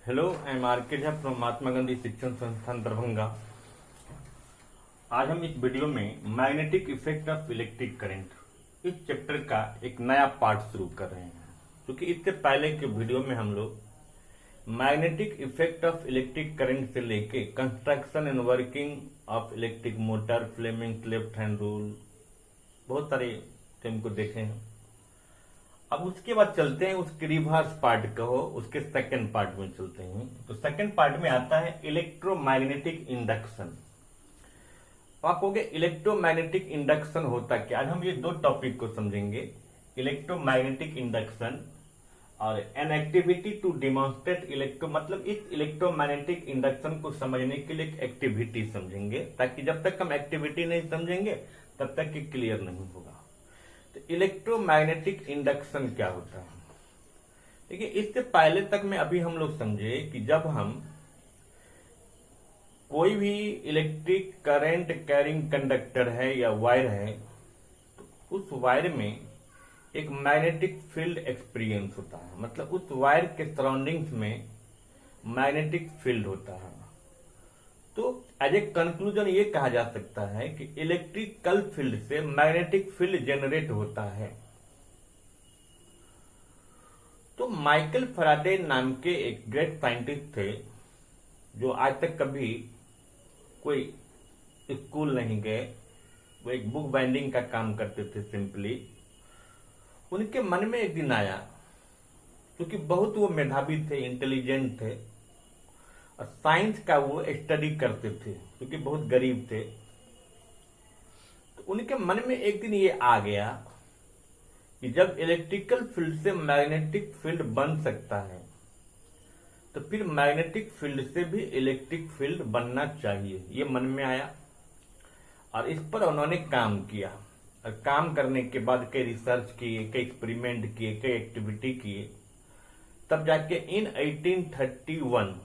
Hello, I M R के Jha from Mahatma Gandhi शिक्षण संस्थान दरभंगा। आज हम इस वीडियो में magnetic effect of electric current इस चैप्टर का एक नया पार्ट शुरू कर रहे हैं, क्योंकि इससे पहले के वीडियो में हम लोग magnetic effect of electric current से लेके construction and working of electric motor, Fleming's left hand rule, बहुत सारे थीम को देखे हैं। अब उसके बाद चलते हैं उसके रिवर्स पार्ट कहो, उसके सेकंड पार्ट में चलते हैं। तो सेकंड पार्ट में आता है इलेक्ट्रोमैग्नेटिक इंडक्शन। आप कहोगे इलेक्ट्रोमैग्नेटिक इंडक्शन होता क्या? आज हम ये दो टॉपिक को समझेंगे, इलेक्ट्रोमैग्नेटिक इंडक्शन और an activity to demonstrate electro, मतलब इस इलेक्ट्रोमैग्नेटिक इंडक्शन को समझने के लिए एक एक्टिविटी समझेंगे, ताकि जब तक हम एक्टिविटी नहीं समझेंगे तब तक ये क्लियर नहीं होगा। तो इलेक्ट्रोमैग्नेटिक इंडक्शन क्या होता है? देखिए, इससे पहले तक में अभी हम लोग समझे कि जब हम कोई भी इलेक्ट्रिक करंट कैरिंग कंडक्टर है या वायर है, तो उस वायर में एक मैग्नेटिक फील्ड एक्सपीरियंस होता है, मतलब उस वायर के सराउंडिंग्स में मैग्नेटिक फील्ड होता है। तो एज ए कंक्लूजन ये कहा जा सकता है कि इलेक्ट्रिकल फील्ड से मैग्नेटिक फील्ड जनरेट होता है। तो माइकल फैराडे नाम के एक ग्रेट साइंटिस्ट थे, जो आज तक कभी कोई स्कूल नहीं गए, वो एक बुक बाइंडिंग का काम करते थे सिंपली। उनके मन में एक दिन आया, क्योंकि बहुत वो मेधावी थे, इंटेलिजेंट थे, और साइंस का वो स्टडी करते थे, क्योंकि बहुत गरीब थे। तो उनके मन में एक दिन ये आ गया कि जब इलेक्ट्रिकल फील्ड से मैग्नेटिक फील्ड बन सकता है, तो फिर मैग्नेटिक फील्ड से भी इलेक्ट्रिक फील्ड बनना चाहिए। ये मन में आया और इस पर उन्होंने काम किया, और काम करने के बाद कई रिसर्च किए, कई एक्सपेरिमेंट किए, कई एक्टिविटी किए। तब जाके इन 1831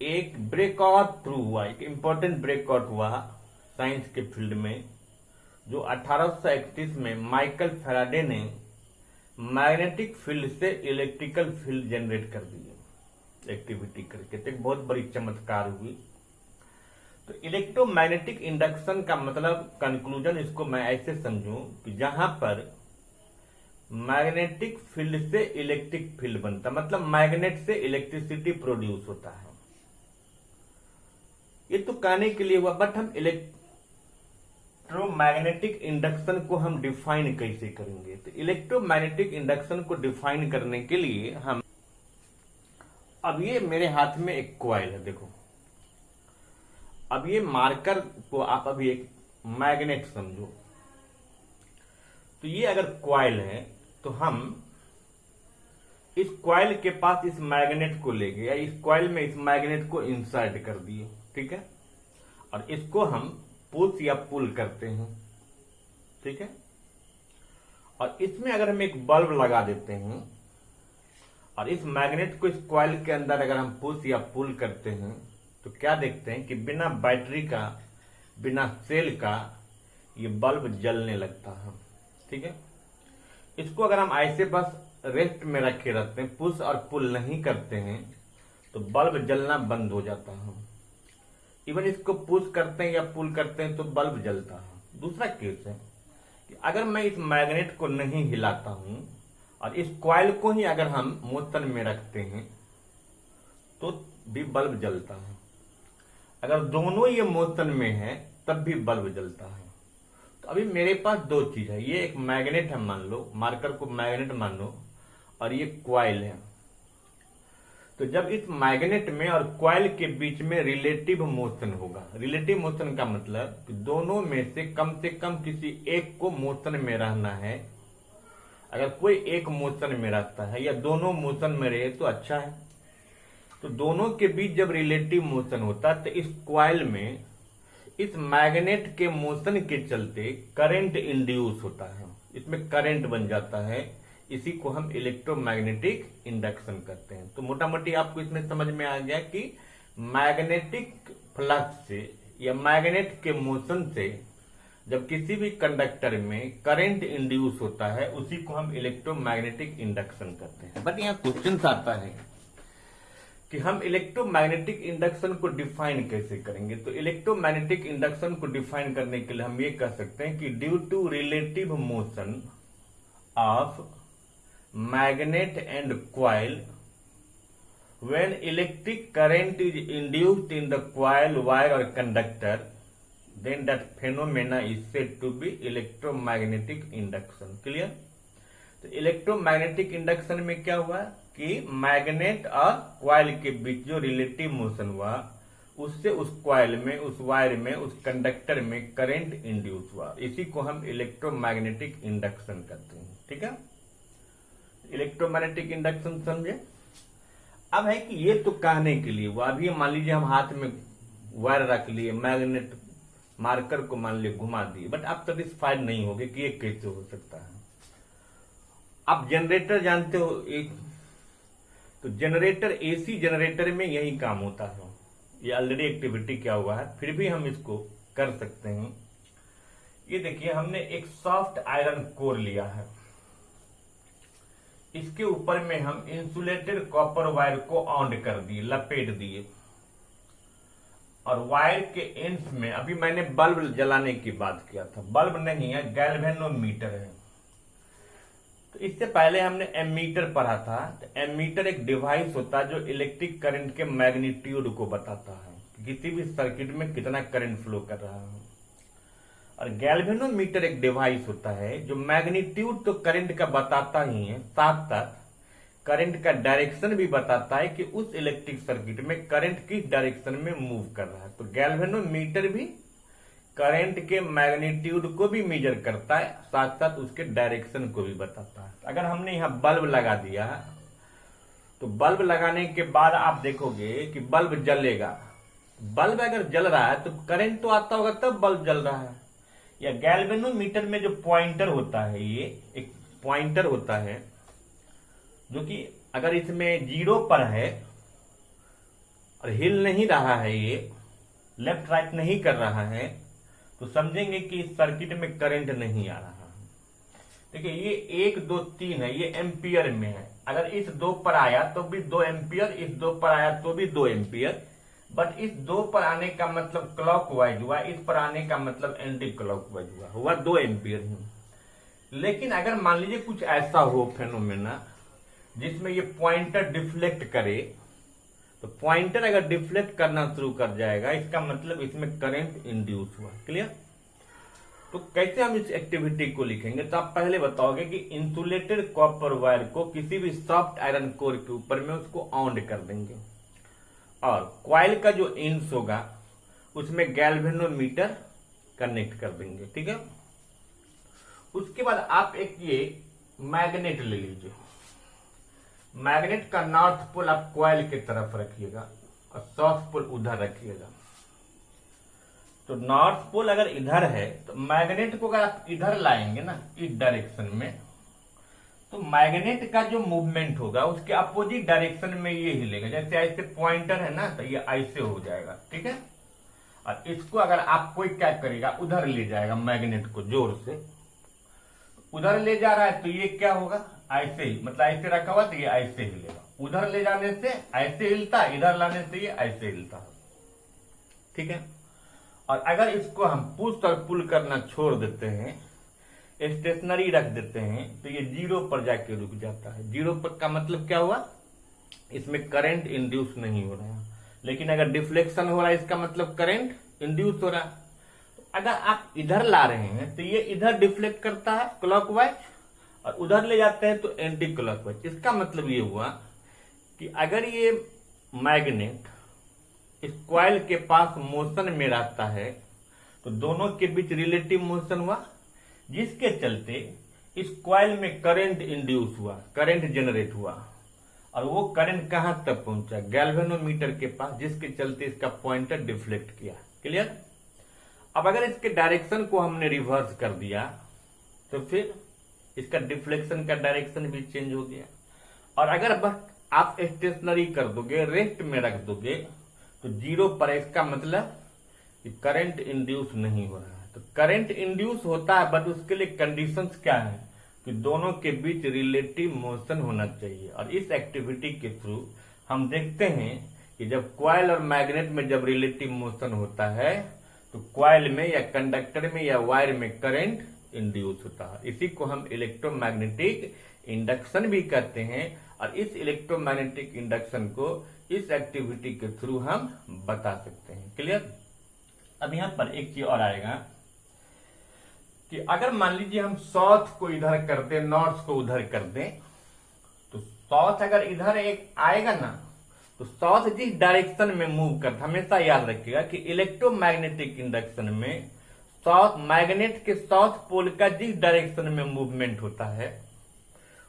एक ब्रेकआउट थ्रू हुआ, एक इंपॉर्टेंट ब्रेकआउट हुआ साइंस के फील्ड में, जो 1831 में माइकल फैराडे ने मैग्नेटिक फील्ड से इलेक्ट्रिकल फील्ड जनरेट कर दी एक्टिविटी करके। तो एक बहुत बड़ी चमत्कार हुई। तो इलेक्ट्रोमैग्नेटिक इंडक्शन का मतलब, कंक्लूजन इसको मैं ऐसे समझूं कि जहां पर मैग्नेटिक फील्ड से इलेक्ट्रिक फील्ड बनता, मतलब मैग्नेट से इलेक्ट्रिसिटी प्रोड्यूस होता है। ये तो कहने के लिए हुआ, बट हम इलेक्ट्रोमैग्नेटिक इंडक्शन को हम डिफाइन कैसे करेंगे? तो इलेक्ट्रोमैग्नेटिक इंडक्शन को डिफाइन करने के लिए हम, अब ये मेरे हाथ में एक कॉइल है, देखो। अब ये मार्कर को आप अभी एक मैग्नेट समझो। तो ये अगर कॉइल है, तो हम इस कॉइल के पास इस मैग्नेट को ले गए, या इस कॉइल में इस मैग्नेट को इंसर्ट कर दिए, ठीक है, और इसको हम पुश या पुल करते हैं, ठीक है। और इसमें अगर हम एक बल्ब लगा देते हैं, और इस मैग्नेट को इस कॉइल के अंदर अगर हम पुश या पुल करते हैं, तो क्या देखते हैं कि बिना बैटरी का, बिना सेल का ये बल्ब जलने लगता है, ठीक है। इसको अगर हम ऐसे बस रेस्ट में रखे रहते हैं, पुश और पुल नहीं करते हैं, तो बल्ब जलना बंद हो जाता है। इवन इसको पुश करते हैं या पुल करते हैं तो बल्ब जलता है। दूसरा केस है कि अगर मैं इस मैग्नेट को नहीं हिलाता हूं और इस कॉइल को ही अगर हम मोशन में रखते हैं, तो भी बल्ब जलता है। अगर दोनों ये मोशन में है तब भी बल्ब जलता है। तो अभी मेरे पास दो चीज है, ये एक मैग्नेट है, मान लो, मार्कर को मैग्नेट मान लो, और ये कॉइल है। तो जब इस मैग्नेट में और कॉइल के बीच में रिलेटिव मोशन होगा, रिलेटिव मोशन का मतलब कि दोनों में से कम किसी एक को मोशन में रहना है। अगर कोई एक मोशन में रहता है या दोनों मोशन में रहे तो अच्छा है। तो दोनों के बीच जब रिलेटिव मोशन होता है, तो इस कॉइल में इस मैग्नेट के मोशन के चलते करंट इंड्यूस होता है, इसमें करंट बन जाता है। इसी को हम इलेक्ट्रोमैग्नेटिक इंडक्शन करते हैं। तो मोटा मोटी आपको इसमें समझ में आ गया कि मैग्नेटिक फ्लक्स से या मैग्नेट के मोशन से जब किसी भी कंडक्टर में करंट इंड्यूस होता है उसी को हम इलेक्ट्रोमैग्नेटिक इंडक्शन कहते हैं। बट यहाँ क्वेश्चन आता है कि हम इलेक्ट्रोमैग्नेटिक इंडक्शन को डिफाइन कैसे करेंगे। तो इलेक्ट्रोमैग्नेटिक इंडक्शन को डिफाइन करने के लिए हम ये कह सकते हैं कि due to relative motion of magnet and coil when electric current is induced in the coil, wire or conductor, then that phenomena is said to be electromagnetic induction. Clear? तो इलेक्ट्रोमैग्नेटिक इंडक्शन में क्या हुआ कि magnet और coil के बीच जो relative motion हुआ उससे उस कॉइल में, उस वायर में, उस कंडक्टर में करंट इंड्यूस हुआ। इसी को हम इलेक्ट्रोमैग्नेटिक इंडक्शन कहते हैं। ठीक है, इलेक्ट्रोमैग्नेटिक इंडक्शन समझे। अब है कि ये तो कहने के लिए वो अभी मान लीजिए हम हाथ में वायर रख लिए, मैग्नेट मार्कर को मान लीजिए घुमा दिए, बट आप सेटिस्फाइड नहीं होगे कि ये कैसे हो सकता है। आप जनरेटर जानते हो एक, तो जनरेटर, एसी जनरेटर में यही काम होता है। ये ऑलरेडी एक्टिविटी क्या हुआ है, फिर भी हम इसको कर सकते हैं। ये देखिए हमने एक सॉफ्ट आयरन कोर लिया है, इसके ऊपर में हम इंसुलेटेड कॉपर वायर को ऑन कर दिए, लपेट दिए, और वायर के एंड्स में अभी मैंने बल्ब जलाने की बात किया था, बल्ब नहीं है, गैल्वेनोमीटर है। तो इससे पहले हमने एमीटर पढ़ा था। तो एमीटर एक डिवाइस होता है जो इलेक्ट्रिक करंट के मैग्नीट्यूड को बताता है कि किसी भी सर्किट में कितना करंट फ्लो कर रहा है। और गैल्वेनोमीटर एक डिवाइस होता है जो मैग्नीट्यूड तो करंट का बताता ही है, साथ साथ करंट का डायरेक्शन भी बताता है कि उस इलेक्ट्रिक सर्किट में करंट किस डायरेक्शन में मूव कर रहा है। तो गैल्वेनोमीटर भी करंट के मैग्नीट्यूड को भी मेजर करता है, साथ साथ उसके डायरेक्शन को भी बताता है। अगर हमने यहाँ बल्ब लगा दिया तो बल्ब लगाने के बाद आप देखोगे कि बल्ब जलेगा। बल्ब अगर जल रहा है तो करंट तो आता होगा तब बल्ब जल रहा है। या गैल्वेनोमीटर में जो पॉइंटर होता है, ये एक पॉइंटर होता है जो कि अगर इसमें 0 पर है और हिल नहीं रहा है, ये लेफ्ट राइट नहीं कर रहा है, तो समझेंगे कि इस सर्किट में करंट नहीं आ रहा है। देखिए ये 1 2 3 है, ये एम्पियर में है। अगर इस 2 पर आया तो भी 2 एम्पियर, इस 2 पर आया तो भी 2 एम्पियर, बट इस 2 पर आने का मतलब क्लॉकवाइज हुआ, इस पर आने का मतलब एंटी क्लॉकवाइज हुआ 2 एम्पियर ही। लेकिन अगर मान लीजिए कुछ ऐसा हो फेनोमेना जिसमें ये पॉइंटर डिफ्लेक्ट करे, तो पॉइंटर अगर डिफ्लेक्ट करना शुरू कर जाएगा इसका मतलब इसमें करंट इंड्यूस हुआ। क्लियर? तो कैसे हम इस एक्टिविटी को लिखेंगे, तो आप पहले बताओगे कि इंसुलेटेड कॉपर वायर को किसी भी सॉफ्ट आयरन कोर के ऊपर में उसको ऑन कर देंगे, और कॉइल का जो एंड्स होगा उसमें गैल्वेनोमीटर कनेक्ट कर देंगे। ठीक है, उसके बाद आप एक ये मैग्नेट ले लीजिए। मैग्नेट का नॉर्थ पोल आप कॉइल की तरफ रखिएगा और साउथ पोल उधर रखिएगा। तो नॉर्थ पोल अगर इधर है तो मैग्नेट को अगर आप इधर लाएंगे ना, इस डायरेक्शन में, तो मैग्नेट का जो मूवमेंट होगा उसके अपोजिट डायरेक्शन में ये हिलेगा। जैसे ऐसे पॉइंटर है ना, तो ये ऐसे हो जाएगा। ठीक है, और इसको अगर आप कोई क्या करेगा, उधर ले जाएगा मैग्नेट को, जोर से उधर ले जा रहा है तो ये क्या होगा, ऐसे ही, मतलब ऐसे रखा हुआ तो ये ऐसे हिलेगा। उधर ले जाने से ऐसे हिलता है, इधर लाने से ये ऐसे हिलता है। ठीक है, और अगर इसको हम पुश और पुल करना छोड़ देते हैं, स्टेशनरी रख देते हैं, तो ये 0 पर जाके रुक जाता है। 0 पर का मतलब क्या हुआ, इसमें करंट इंड्यूस नहीं हो रहा है। लेकिन अगर डिफ्लेक्शन हो रहा है इसका मतलब करंट इंड्यूस हो रहा है। अगर आप इधर ला रहे हैं तो ये इधर डिफ्लेक्ट करता है क्लॉकवाइज, और उधर ले जाते हैं तो एंटी क्लॉकवाइज। इसका मतलब ये हुआ कि अगर ये मैग्नेट इस कॉइल के पास मोशन में रहता है तो दोनों के बीच रिलेटिव मोशन हुआ, जिसके चलते इस कॉइल में करंट इंड्यूस हुआ, करंट जनरेट हुआ, और वो करंट कहां तक पहुंचा, गैल्वेनोमीटर के पास, जिसके चलते इसका पॉइंटर डिफ्लेक्ट किया। क्लियर? अब अगर इसके डायरेक्शन को हमने रिवर्स कर दिया तो फिर इसका डिफ्लेक्शन का डायरेक्शन भी चेंज हो गया। और अगर बस आप स्टेशनरी कर दोगे, रेस्ट में रख दोगे, तो 0 पर, इसका मतलब कि करंट इंड्यूस नहीं हो रहा है। तो करंट इंड्यूस होता है, बट उसके लिए कंडीशंस क्या है कि दोनों के बीच रिलेटिव मोशन होना चाहिए। और इस एक्टिविटी के थ्रू हम देखते हैं कि जब कॉइल और मैग्नेट में जब रिलेटिव मोशन होता है तो कॉइल में या कंडक्टर में या वायर में करंट इंड्यूस होता है। इसी को हम इलेक्ट्रोमैग्नेटिक इंडक्शन भी कहते हैं। और इस इलेक्ट्रोमैग्नेटिक इंडक्शन को इस एक्टिविटी के थ्रू हम बता सकते हैं। क्लियर? अब यहां पर एक चीज और आएगा कि अगर मान लीजिए हम साउथ को इधर कर दें, नॉर्थ को उधर कर दें, तो साउथ अगर इधर एक आएगा ना, तो साउथ जिस डायरेक्शन में मूव करता, हमेशा याद रखिएगा कि इलेक्ट्रोमैग्नेटिक इंडक्शन में साउथ मैग्नेट के साउथ पोल का जिस डायरेक्शन में मूवमेंट होता है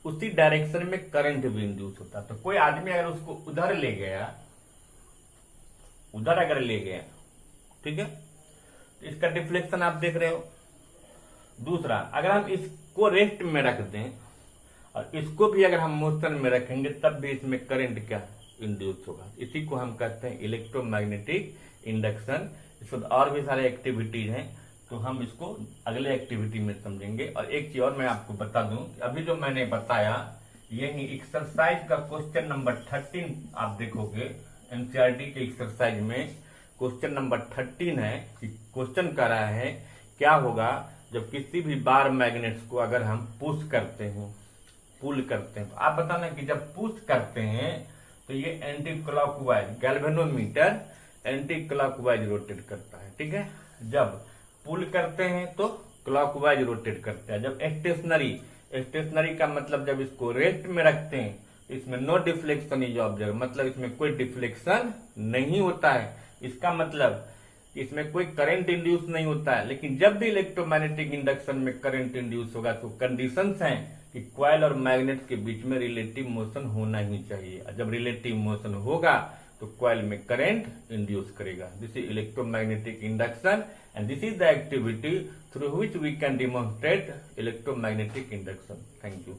उसी डायरेक्शन में करंट भी इंड्यूस होता है। तो कोई आदमी अगर उसको उधर ले गया, उधर अगर ले गया, ठीक है, तो इसका डिफ्लेक्शन आप देख रहे हो। दूसरा, अगर हम इसको रेस्ट में रख दें और इसको भी अगर हम मोशन में रखेंगे तब भी इसमें करंट क्या इंड्यूस होगा। इसी को हम कहते हैं इलेक्ट्रोमैग्नेटिक इंडक्शन। इसमें और भी सारे एक्टिविटीज हैं, तो हम इसको अगले एक्टिविटी में समझेंगे। और एक चीज और मैं आपको बता दूं कि अभी जो मैंने बताया यही एक्सरसाइज का क्वेश्चन नंबर 13 आप देखोगे एनसीईआरटी के एक्सरसाइज में क्वेश्चन नंबर 13 है कि क्वेश्चन कर रहा है क्या होगा जब किसी भी बार मैग्नेट्स को अगर हम पुश करते हैं, पुल करते हैं। तो आप बताना कि जब पुश करते हैं तो ये anti clockwise, galvanometer anti clockwise rotate करता है, ठीक है। जब पुल करते हैं तो क्लॉकवाइज रोटेट करता है। जब स्टेशनरी का मतलब जब इसको रेस्ट में रखते हैं इसमें नो डिफ्लेक्शन इज ऑब्जर्व, मतलब इसमें कोई डिफ्लेक्शन नहीं होता है। इसका मतलब इसमें कोई करंट इंड्यूस नहीं होता है। लेकिन जब भी इलेक्ट्रोमैग्नेटिक इंडक्शन में करंट इंड्यूस होगा तो कंडीशंस हैं कि कॉइल और मैग्नेट के बीच में रिलेटिव मोशन होना ही चाहिए। जब रिलेटिव मोशन होगा तो कॉइल में करंट इंड्यूस करेगा। This is electromagnetic induction and this is the activity through which we can demonstrate electromagnetic induction. Thank you.